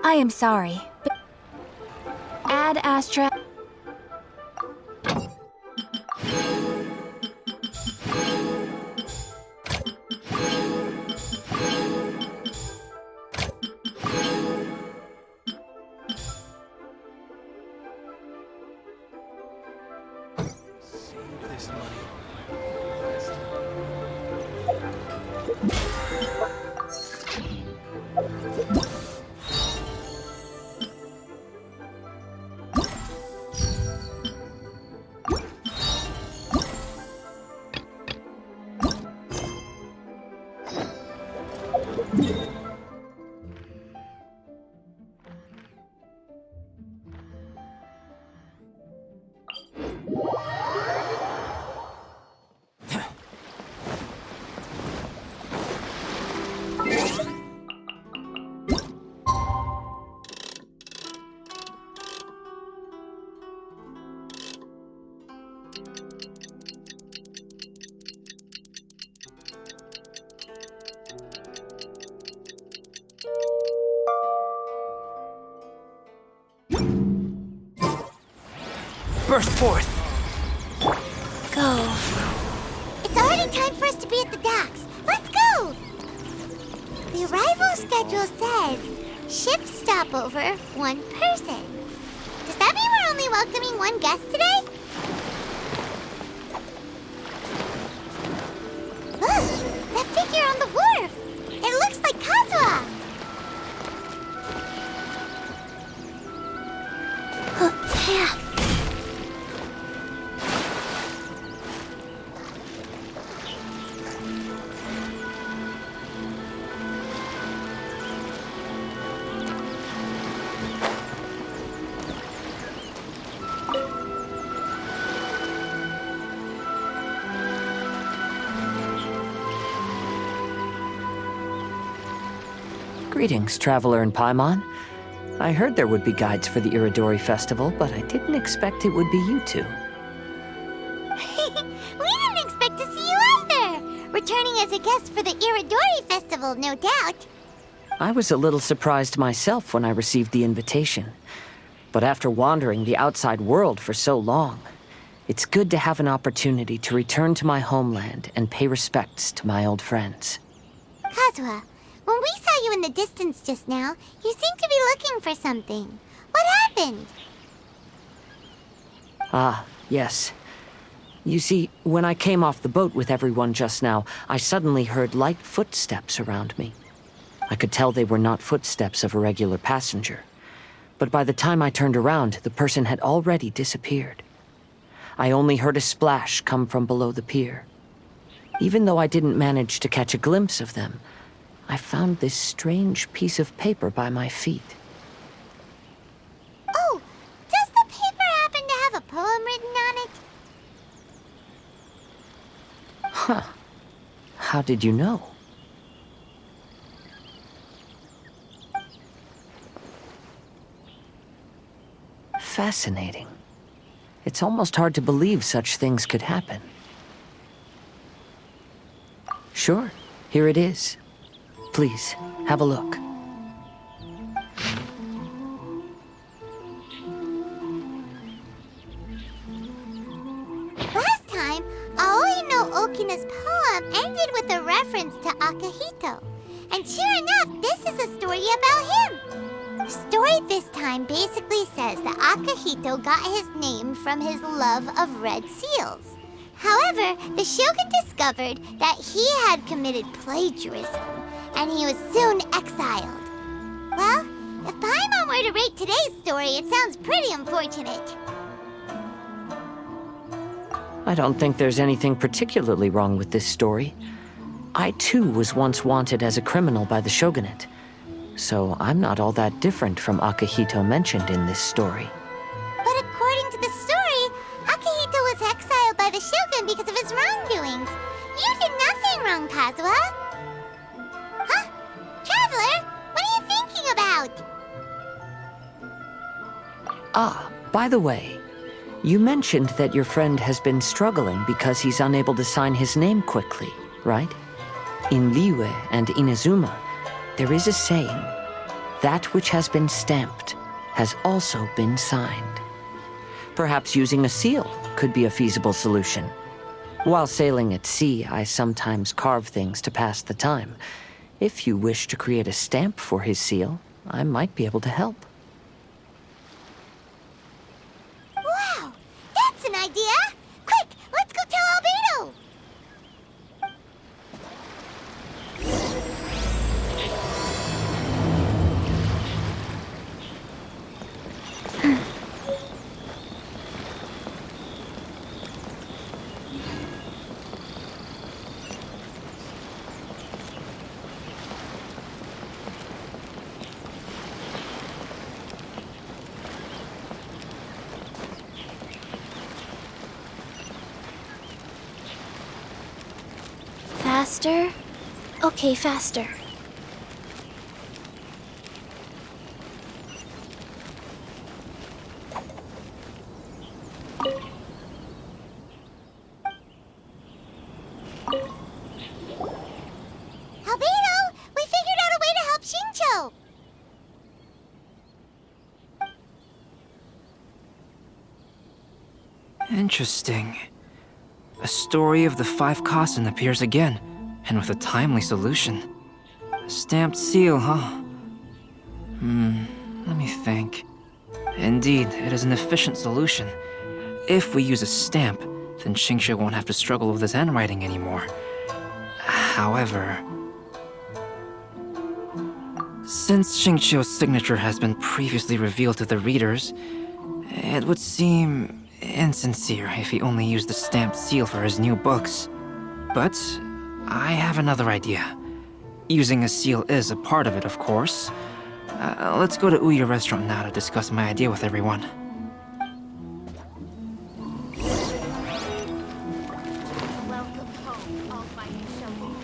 I am sorry, but Ad Astra... Burst forth! Go. It's already time for us to be at the docks. Let's go! The arrival schedule says ship stopover, 1 person. Does that mean we're only welcoming 1 guest today? Look! That figure on the wharf! It looks like Kazuha! Yeah. Greetings, Traveler in Paimon. I heard there would be guides for the Iridori Festival, but I didn't expect it would be you two. We didn't expect to see you either! Returning as a guest for the Iridori Festival, no doubt. I was a little surprised myself when I received the invitation. But after wandering the outside world for so long, it's good to have an opportunity to return to my homeland and pay respects to my old friends. Kazuha, when we saw you in the distance just now, you seemed to be looking for something. What happened? Ah, yes. You see, when I came off the boat with everyone just now, I suddenly heard light footsteps around me. I could tell they were not footsteps of a regular passenger. But by the time I turned around, the person had already disappeared. I only heard a splash come from below the pier. Even though I didn't manage to catch a glimpse of them, I found this strange piece of paper by my feet. Oh, does the paper happen to have a poem written on it? Huh. How did you know? Fascinating. It's almost hard to believe such things could happen. Sure, here it is. Please, have a look. Last time, Aoi no Okina's poem ended with a reference to Akihito. And sure enough, this is a story about him. The story this time basically says that Akihito got his name from his love of red seals. However, the Shogun discovered that he had committed plagiarism, and he was soon exiled. Well, if Paimon were to rate today's story, it sounds pretty unfortunate. I don't think there's anything particularly wrong with this story. I too was once wanted as a criminal by the shogunate, so I'm not all that different from Akihito mentioned in this story. But according to the story, Akihito was exiled by the Shogun because of his wrongdoings. You did nothing wrong, Kazuha. Huh? Traveler, what are you thinking about? Ah, by the way, you mentioned that your friend has been struggling because he's unable to sign his name quickly, right? In Liyue and Inazuma, there is a saying, that which has been stamped has also been signed. Perhaps using a seal could be a feasible solution. While sailing at sea, I sometimes carve things to pass the time. If you wish to create a stamp for his seal, I might be able to help. Wow, that's an idea! Quick, let's go tell Albedo! Faster? Okay, faster. Albedo, we figured out a way to help Shincho! Interesting. A story of the 5 Kasen appears again, and with a timely solution. A stamped seal, huh? Let me think. Indeed, it is an efficient solution. If we use a stamp, then Xingqiu won't have to struggle with his handwriting anymore. However, since Xingqiu's signature has been previously revealed to the readers, it would seem insincere if he only used the stamped seal for his new books. But I have another idea. Using a seal is a part of it, of course. Let's go to Ouya restaurant now to discuss my idea with everyone. Welcome home, almighty Shogun.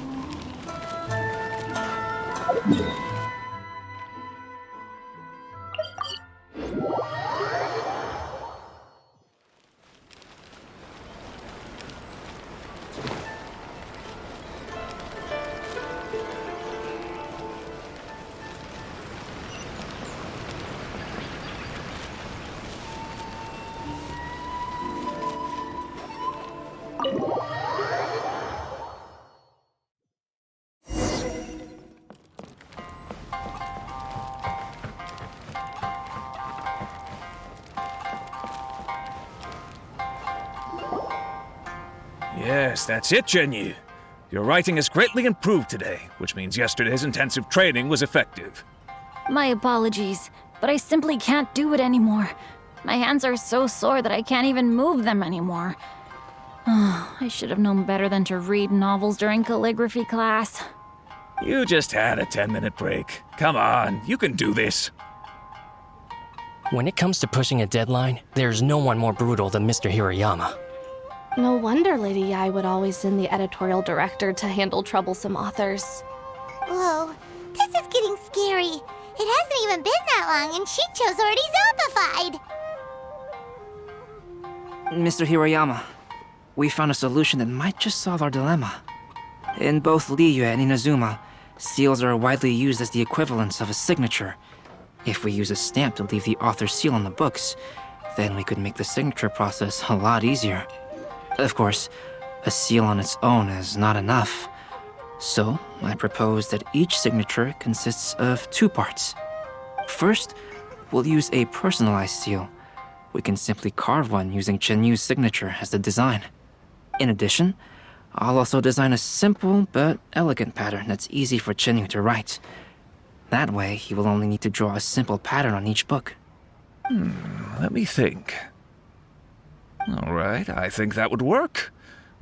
Yes, that's it, Genyu. Your writing has greatly improved today, which means yesterday's intensive training was effective. My apologies, but I simply can't do it anymore. My hands are so sore that I can't even move them anymore. I should have known better than to read novels during calligraphy class. You just had a 10-minute break. Come on, you can do this. When it comes to pushing a deadline, there's no one more brutal than Mr. Hirayama. No wonder Lady Yai would always send the editorial director to handle troublesome authors. Whoa, this is getting scary. It hasn't even been that long and Shincho's already zombified. Mr. Hirayama, we found a solution that might just solve our dilemma. In both Liyue and Inazuma, seals are widely used as the equivalents of a signature. If we use a stamp to leave the author's seal on the books, then we could make the signature process a lot easier. Of course, a seal on its own is not enough. So, I propose that each signature consists of 2 parts. First, we'll use a personalized seal. We can simply carve one using Chenyu's signature as the design. In addition, I'll also design a simple but elegant pattern that's easy for Chenyu to write. That way, he will only need to draw a simple pattern on each book. Let me think. All right, I think that would work.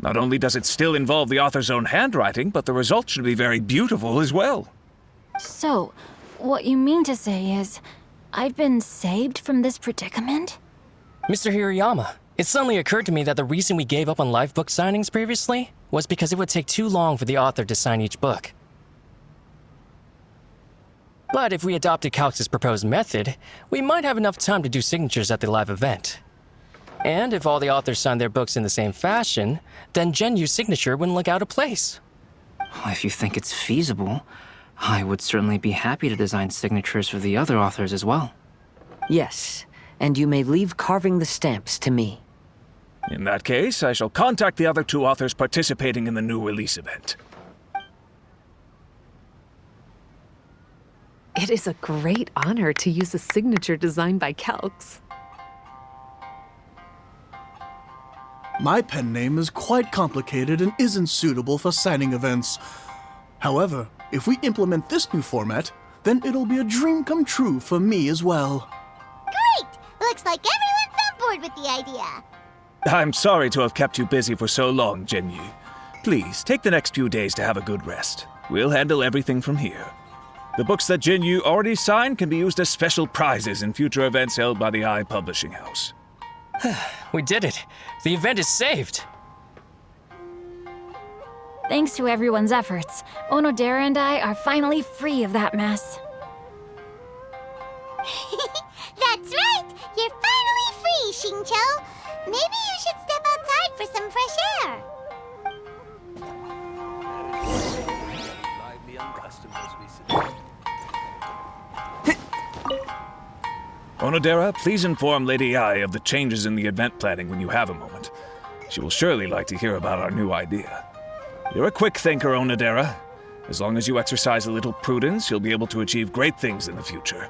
Not only does it still involve the author's own handwriting, but the result should be very beautiful as well. So, what you mean to say is, I've been saved from this predicament? Mr. Hirayama, it suddenly occurred to me that the reason we gave up on live book signings previously was because it would take too long for the author to sign each book. But if we adopted Calx's proposed method, we might have enough time to do signatures at the live event. And if all the authors signed their books in the same fashion, then Genyu's signature wouldn't look out of place. If you think it's feasible, I would certainly be happy to design signatures for the other authors as well. Yes, and you may leave carving the stamps to me. In that case, I shall contact the other two authors participating in the new release event. It is a great honor to use a signature designed by Calx. My pen name is quite complicated and isn't suitable for signing events. However, if we implement this new format, then it'll be a dream come true for me as well. Great! Looks like everyone's on board with the idea. I'm sorry to have kept you busy for so long, Jinyu. Please, take the next few days to have a good rest. We'll handle everything from here. The books that Jinyu already signed can be used as special prizes in future events held by the Eye Publishing House. We did it. The event is saved. Thanks to everyone's efforts, Onodera and I are finally free of that mess. That's right! You're finally free, Xingqiu! Maybe you should step outside for some fresh air. Onodera, please inform Lady Ai of the changes in the event planning when you have a moment. She will surely like to hear about our new idea. You're a quick thinker, Onodera. As long as you exercise a little prudence, you'll be able to achieve great things in the future.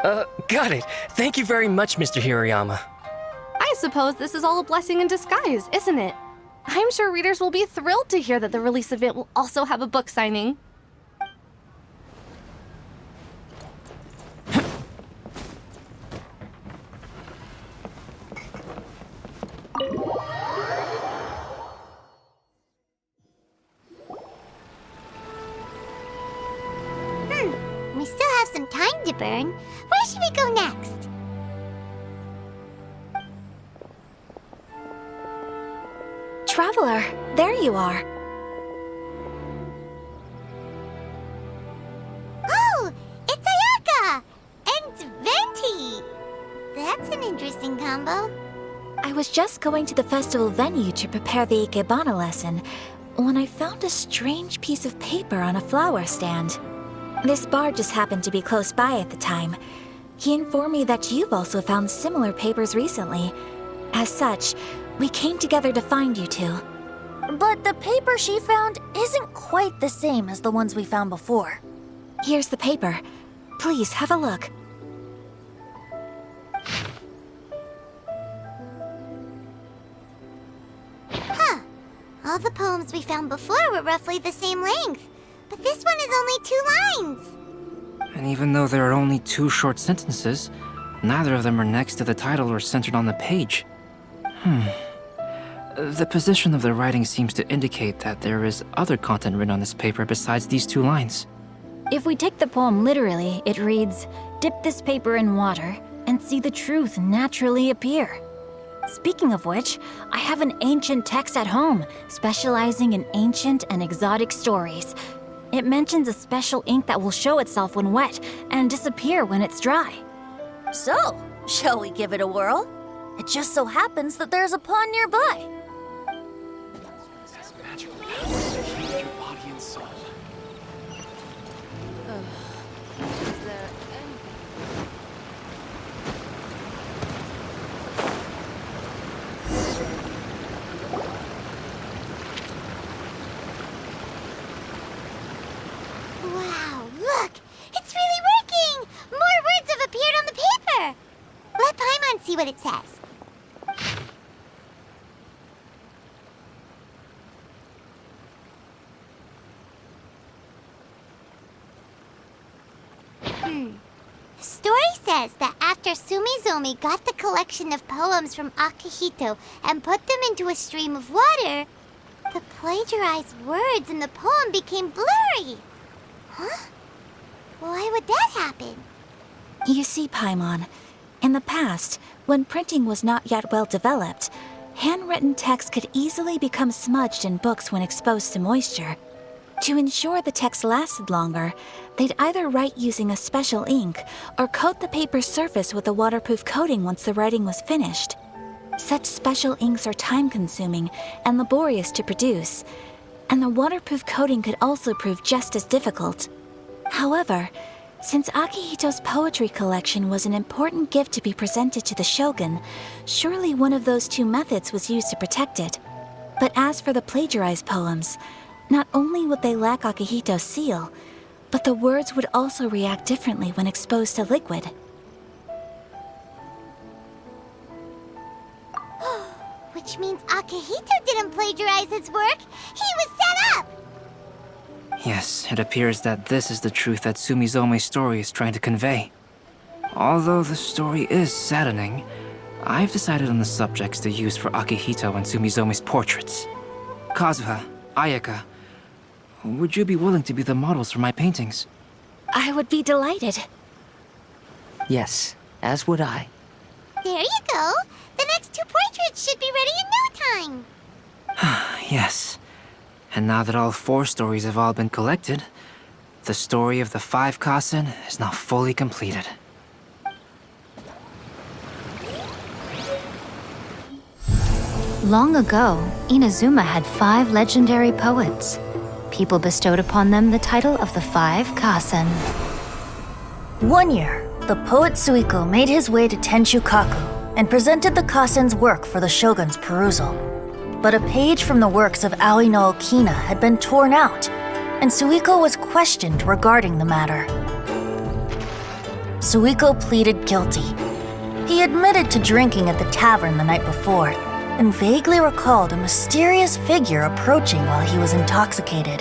Got it. Thank you very much, Mr. Hirayama. I suppose this is all a blessing in disguise, isn't it? I'm sure readers will be thrilled to hear that the release event will also have a book signing. We still have some time to burn. Where should we go next? Traveler, there you are. Oh, it's Ayaka! And Venti! That's an interesting combo. I was just going to the festival venue to prepare the Ikebana lesson when I found a strange piece of paper on a flower stand. This bard just happened to be close by at the time. He informed me that you've also found similar papers recently. As such, we came together to find you two. But the paper she found isn't quite the same as the ones we found before. Here's the paper. Please have a look. Huh. All the poems we found before were roughly the same length. But this one is only 2 lines. And even though there are only 2 short sentences, neither of them are next to the title or centered on the page. The position of the writing seems to indicate that there is other content written on this paper besides these 2 lines. If we take the poem literally, it reads, "Dip this paper in water and see the truth naturally appear." Speaking of which, I have an ancient text at home, specializing in ancient and exotic stories. It mentions a special ink that will show itself when wet and disappear when it's dry. So, shall we give it a whirl? It just so happens that there's a pond nearby. Wow, look! It's really working! More words have appeared on the paper! Let Paimon see what it says. The story says that after Sumizomi got the collection of poems from Akihito and put them into a stream of water, the plagiarized words in the poem became blurry. Huh? Why would that happen? You see, Paimon, in the past, when printing was not yet well developed, handwritten text could easily become smudged in books when exposed to moisture. To ensure the text lasted longer, they'd either write using a special ink or coat the paper's surface with a waterproof coating once the writing was finished. Such special inks are time-consuming and laborious to produce, and the waterproof coating could also prove just as difficult. However, since Akihito's poetry collection was an important gift to be presented to the shogun, surely one of those two methods was used to protect it. But as for the plagiarized poems, not only would they lack Akihito's seal, but the words would also react differently when exposed to liquid. Which means Akihito didn't plagiarize his work. He was set up! Yes, it appears that this is the truth that Sumizome's story is trying to convey. Although the story is saddening, I've decided on the subjects to use for Akihito and Sumizome's portraits. Kazuha, Ayaka, would you be willing to be the models for my paintings? I would be delighted. Yes, as would I. There you go. The next 2 portraits should be ready in no time. Yes. And now that all 4 stories have all been collected, the story of the 5 Kasen is now fully completed. Long ago, Inazuma had 5 legendary poets. People bestowed upon them the title of the 5 Kasen. One year, the poet Suiko made his way to Tenshukaku and presented the Kasen's work for the shogun's perusal. But a page from the works of Aoi no Okina had been torn out, and Suiko was questioned regarding the matter. Suiko pleaded guilty. He admitted to drinking at the tavern the night before, and vaguely recalled a mysterious figure approaching while he was intoxicated.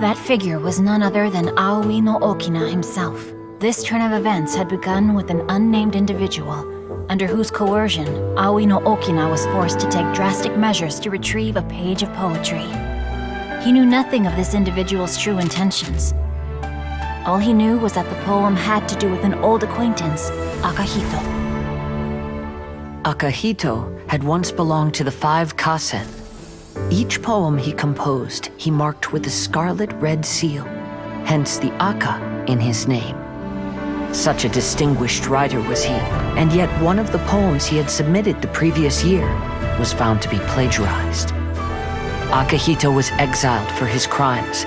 That figure was none other than Aoi no Okina himself. This turn of events had begun with an unnamed individual, under whose coercion, Aoi no Okina was forced to take drastic measures to retrieve a page of poetry. He knew nothing of this individual's true intentions. All he knew was that the poem had to do with an old acquaintance, Akihito. Akihito had once belonged to the 5 Kasen. Each poem he composed, he marked with a scarlet red seal, hence the Aka in his name. Such a distinguished writer was he, and yet one of the poems he had submitted the previous year was found to be plagiarized. Akihito was exiled for his crimes,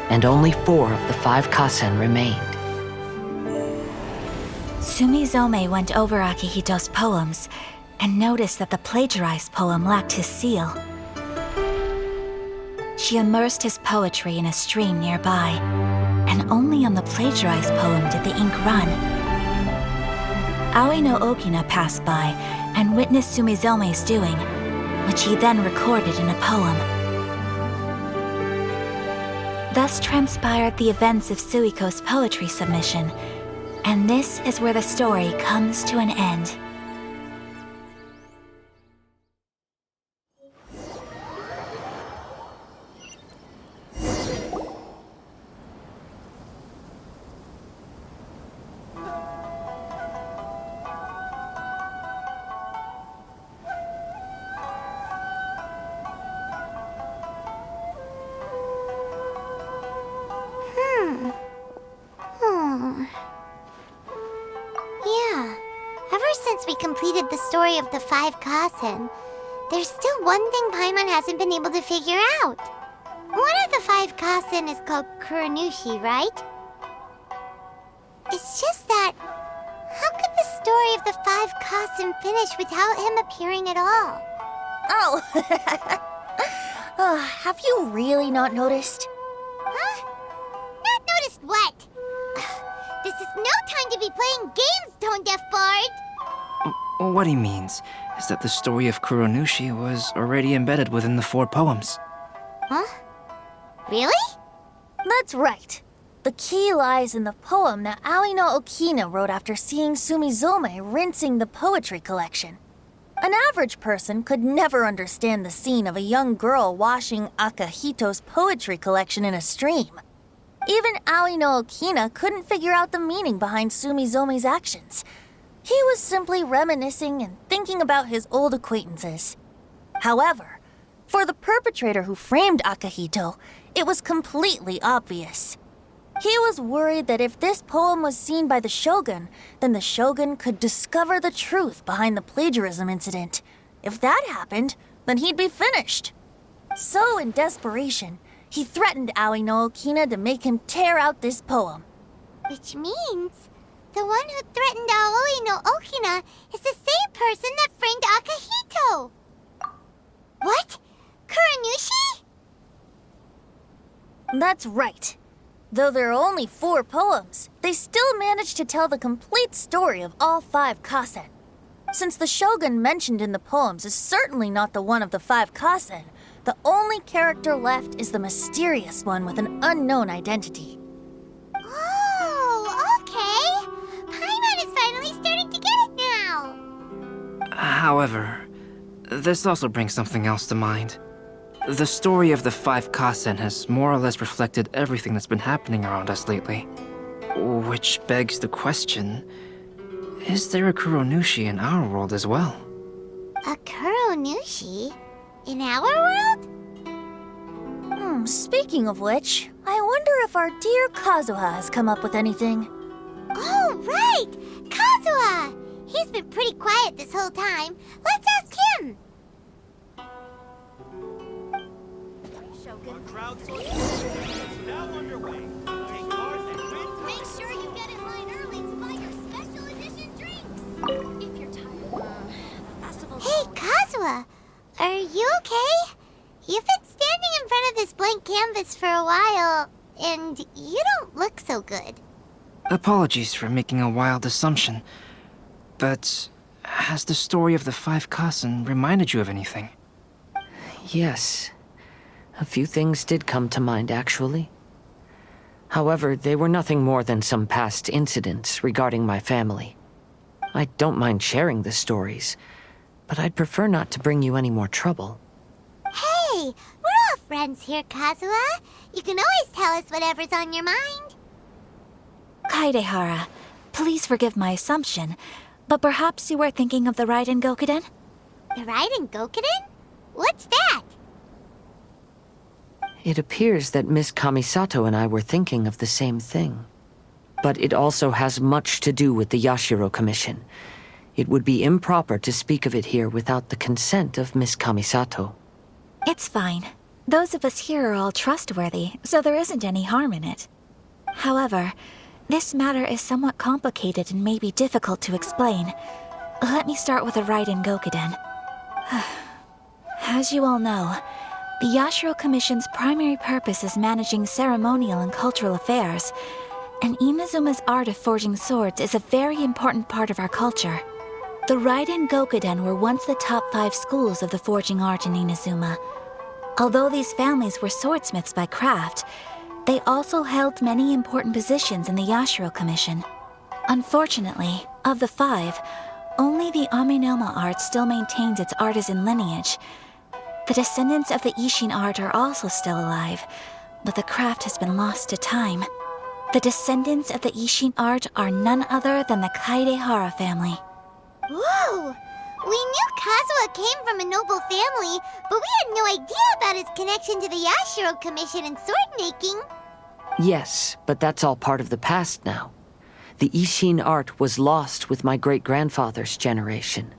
and only 4 of the 5 Kasen remained. Sumizome went over Akihito's poems and noticed that the plagiarized poem lacked his seal. She immersed his poetry in a stream nearby, and only on the plagiarized poem did the ink run. Aoi no Okina passed by and witnessed Sumizome's doing, which he then recorded in a poem. Thus transpired the events of Suiko's poetry submission, and this is where the story comes to an end. Yeah, ever since we completed the story of the 5 Kasen, there's still one thing Paimon hasn't been able to figure out. One of the 5 Kasen is called Kuranushi, right? It's just that, how could the story of the 5 Kasen finish without him appearing at all? Oh! Have you really not noticed? Huh? Not noticed what? This is no time to be playing games, Tone Deaf Bard! What he means is that the story of Kuronushi was already embedded within the 4 poems. Huh? Really? That's right. The key lies in the poem that Aoi no Okina wrote after seeing Sumizome rinsing the poetry collection. An average person could never understand the scene of a young girl washing Akihito's poetry collection in a stream. Even Aoi no Okina couldn't figure out the meaning behind Sumizome's actions. He was simply reminiscing and thinking about his old acquaintances. However, for the perpetrator who framed Akihito, it was completely obvious. He was worried that if this poem was seen by the Shogun, then the Shogun could discover the truth behind the plagiarism incident. If that happened, then he'd be finished. So, in desperation, He threatened Aoi no Okina to make him tear out this poem. Which means the one who threatened Aoi no Okina is the same person that framed Akihito. What? Kuranushi? That's right. Though there are only 4 poems, they still managed to tell the complete story of all 5 kasen. Since the shogun mentioned in the poems is certainly not the one of the 5 kasen, the only character left is the mysterious one with an unknown identity. Oh, okay. Paimon is finally starting to get it now. However, this also brings something else to mind. The story of the 5 kasen has more or less reflected everything that's been happening around us lately. Which begs the question, is there a Kuronushi in our world as well? A Kuronushi? In our world? Speaking of which, I wonder if our dear Kazuha has come up with anything. Oh, right! Kazuha! He's been pretty quiet this whole time. Let's ask him! Make sure you get in line early to buy your special edition drinks. If you're tired, the festival. Hey, Kazuha! Are you okay? You've been standing in front of this blank canvas for a while, and you don't look so good. Apologies for making a wild assumption, but has the story of the 5 kasen reminded you of anything? Yes. A few things did come to mind, actually. However, they were nothing more than some past incidents regarding my family. I don't mind sharing the stories, but I'd prefer not to bring you any more trouble. Hey, we're all friends here, Kazuha. You can always tell us whatever's on your mind. Kaidehara, please forgive my assumption, but perhaps you were thinking of the Raiden Gokuden? The Raiden Gokuden? What's that? It appears that Miss Kamisato and I were thinking of the same thing. But it also has much to do with the Yashiro Commission. It would be improper to speak of it here without the consent of Miss Kamisato. It's fine. Those of us here are all trustworthy, so there isn't any harm in it. However, this matter is somewhat complicated and may be difficult to explain. Let me start with the Raiden Gokuden. As you all know, the Yashiro Commission's primary purpose is managing ceremonial and cultural affairs, and Inazuma's art of forging swords is a very important part of our culture. The Raiden Gokuden were once the top 5 schools of the forging art in Inazuma. Although these families were swordsmiths by craft, they also held many important positions in the Yashiro Commission. Unfortunately, of the 5, only the Amenoma art still maintains its artisan lineage. The descendants of the Ishin art are also still alive, but the craft has been lost to time. The descendants of the Ishin art are none other than the Kaidehara family. Whoa! We knew Kazuha came from a noble family, but we had no idea about his connection to the Yashiro Commission and sword making. Yes, but that's all part of the past now. The Ishin art was lost with my great-grandfather's generation.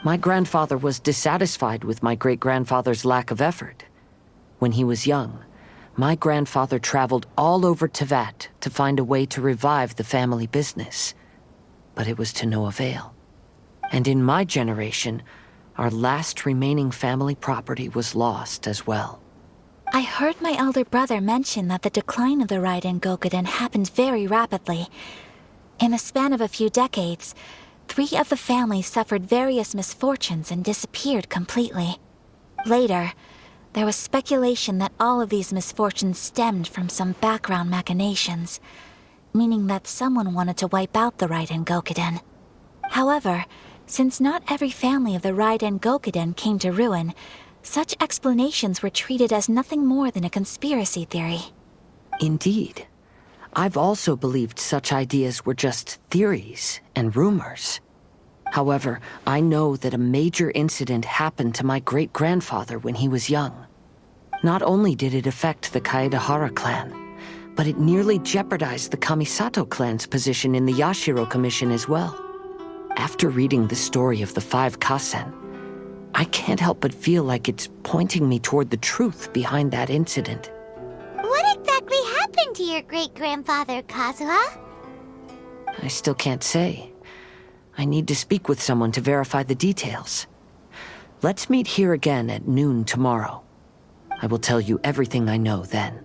My grandfather was dissatisfied with my great-grandfather's lack of effort. When he was young, my grandfather traveled all over Tevat to find a way to revive the family business. But it was to no avail. And in my generation, our last remaining family property was lost as well. I heard my elder brother mention that the decline of the Raiden Gokuden happened very rapidly. In the span of a few decades, 3 of the families suffered various misfortunes and disappeared completely. Later, there was speculation that all of these misfortunes stemmed from some background machinations, meaning that someone wanted to wipe out the Raiden Gokuden. However, since not every family of the Raiden Gokuden came to ruin, such explanations were treated as nothing more than a conspiracy theory. Indeed. I've also believed such ideas were just theories and rumors. However, I know that a major incident happened to my great-grandfather when he was young. Not only did it affect the Kaedehara clan, but it nearly jeopardized the Kamisato clan's position in the Yashiro Commission as well. After reading the story of the 5 kasen, I can't help but feel like it's pointing me toward the truth behind that incident. happened to your great-grandfather, Kazuha? I still can't say. I need to speak with someone to verify the details. Let's meet here again at noon tomorrow. I will tell you everything I know then.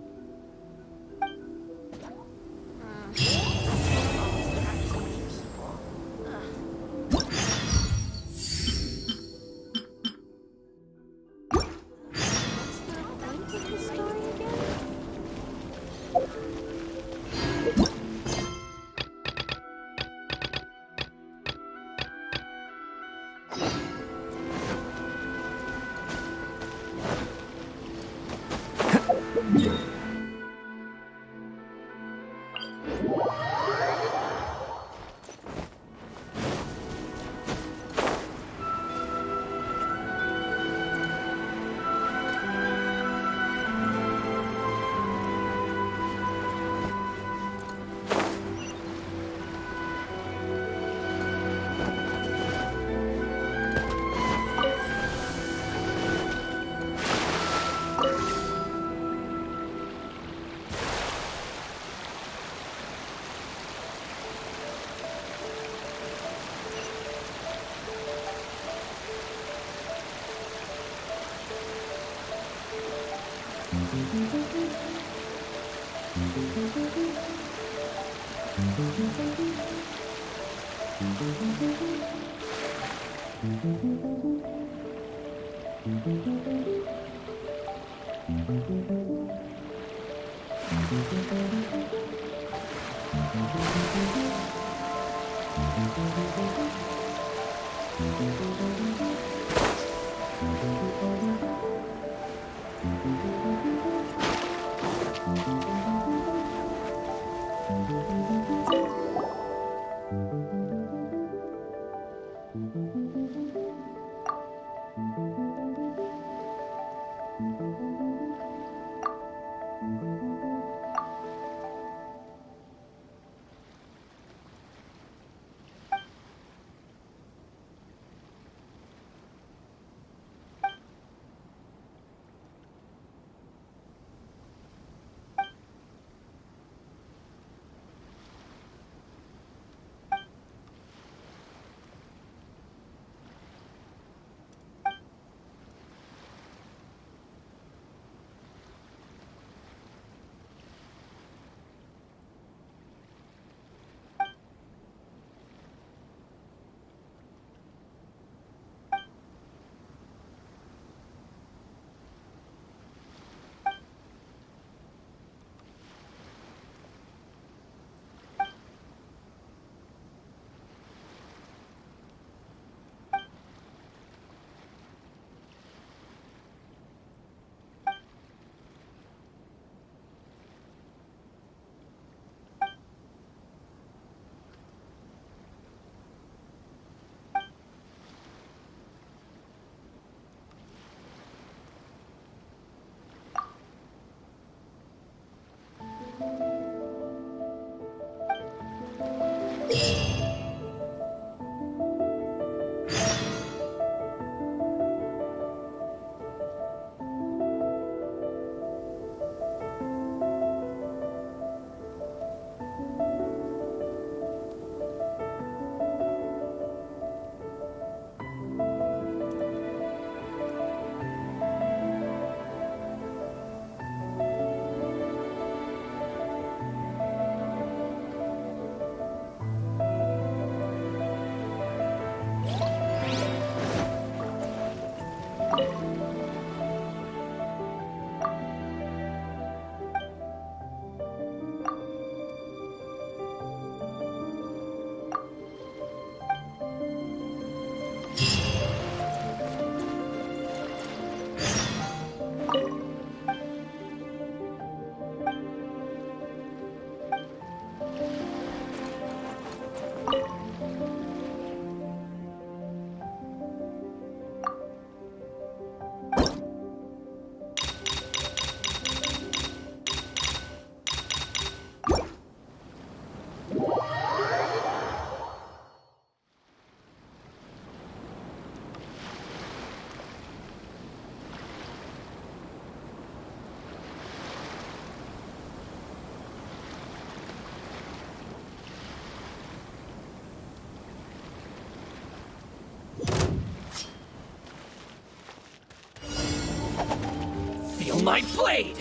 my blade!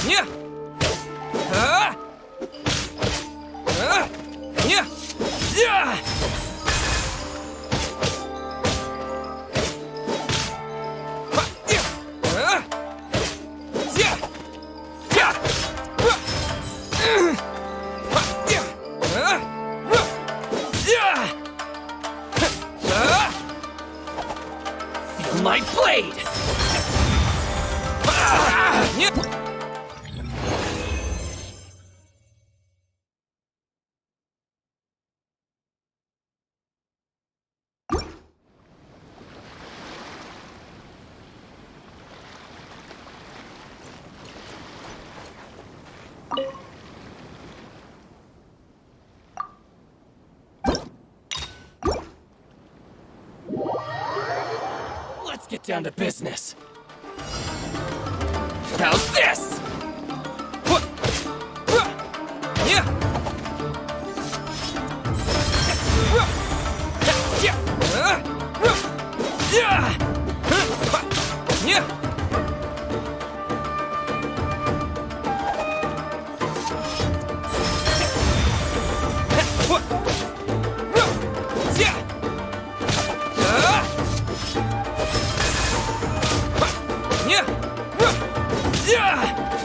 Yeah! Yeah! Yeah! My blade! Let's get down to business. How's this? Yeah.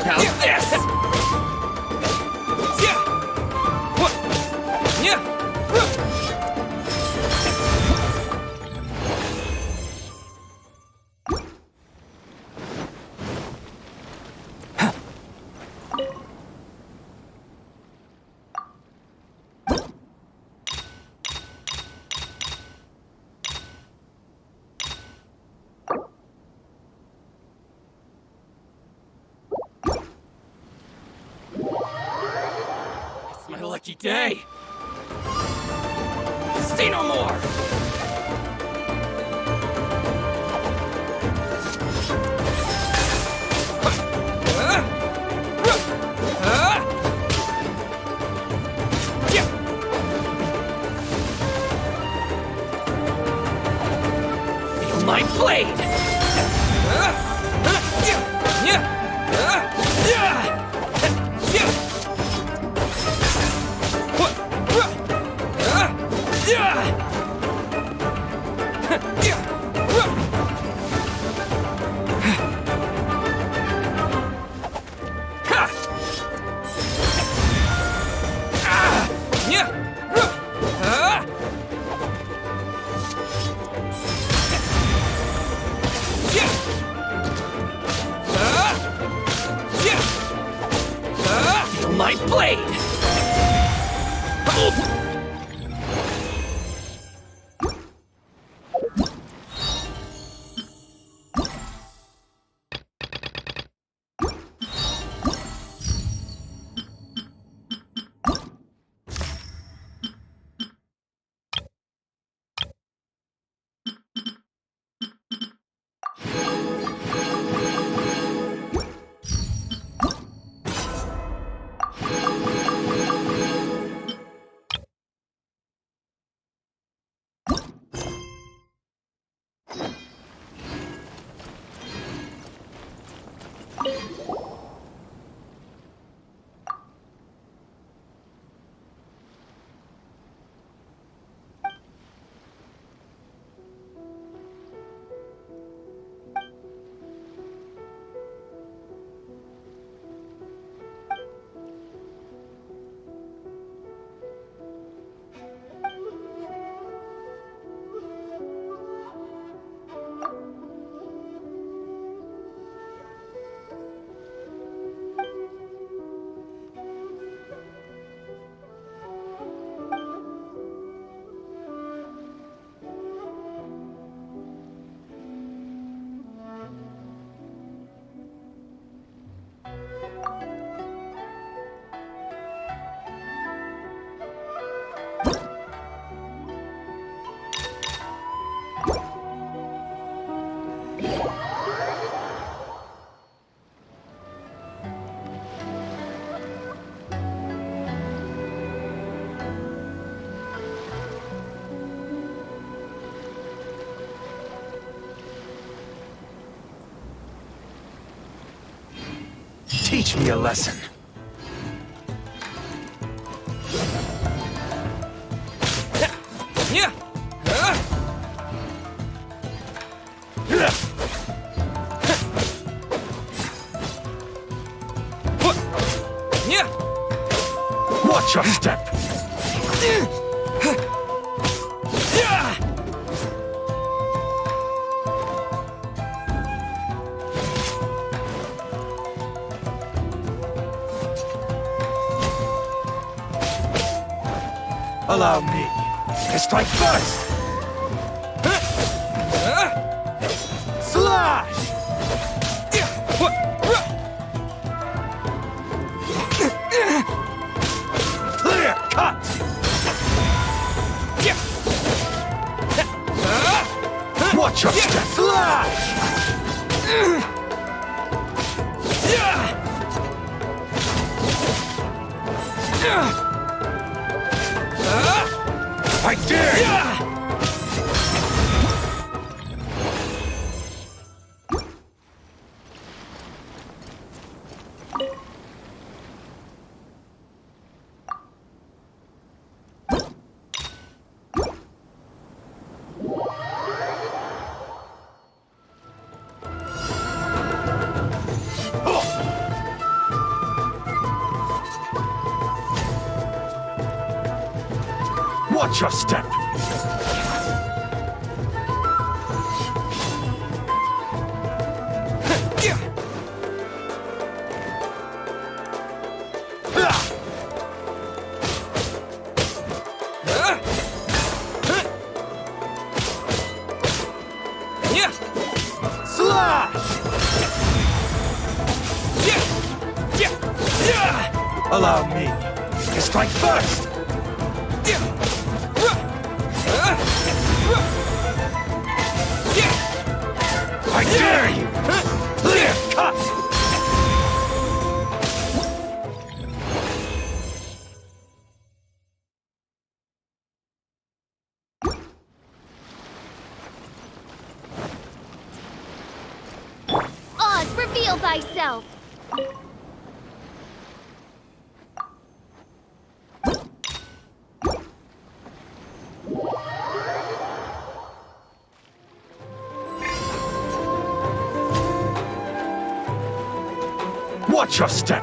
How's this? My lucky day! See no more! Feel my blade! Feel my blade! Teach me a lesson. Yeah. Yeah. Watch your step. Allow me to strike first. Slash! Clear cut! Watch your step! Slash! I dare you! Watch your step! Allow me to strike first! I dare you! Clear cut! Oz, reveal thyself! Watch your step!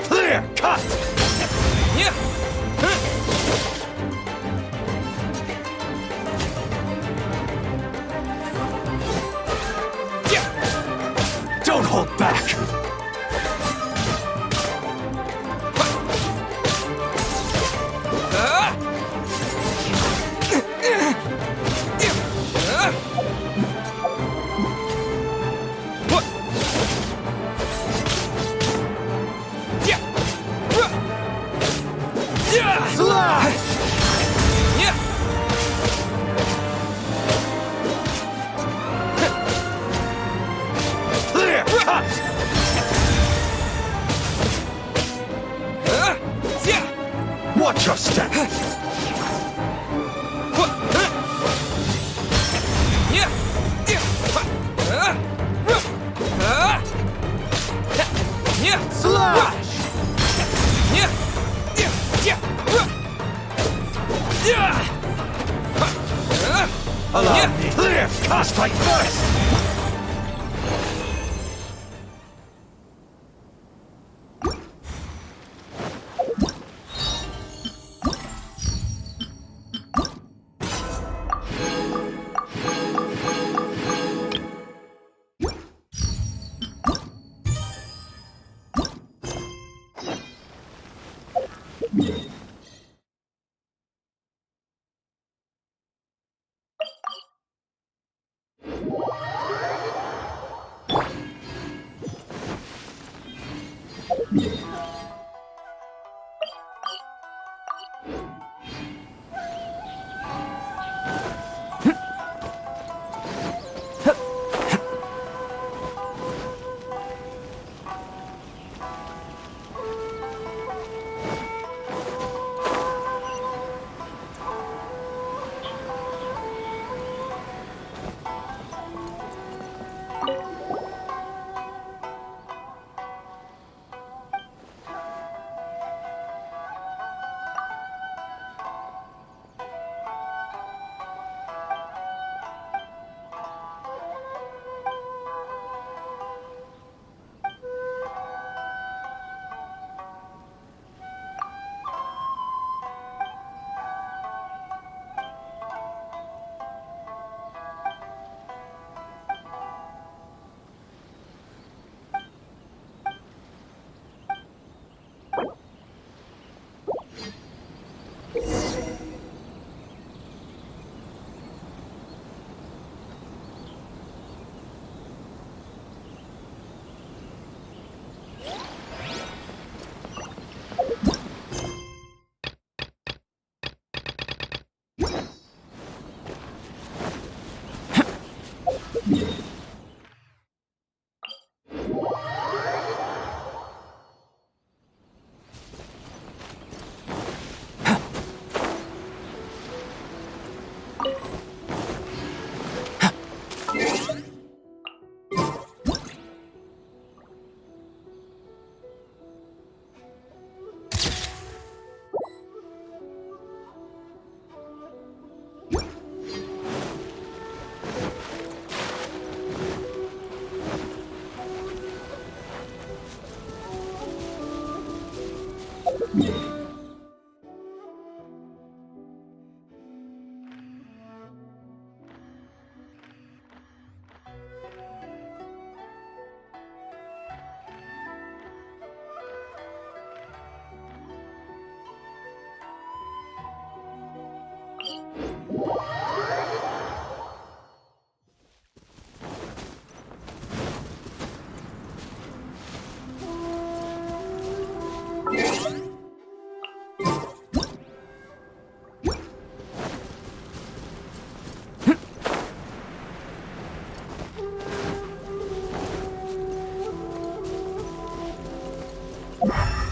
Clear cut! Don't hold back! Slash! Clear cut! Watch your step! Slash! Allow me. Clear! Cast strike first! Yeah.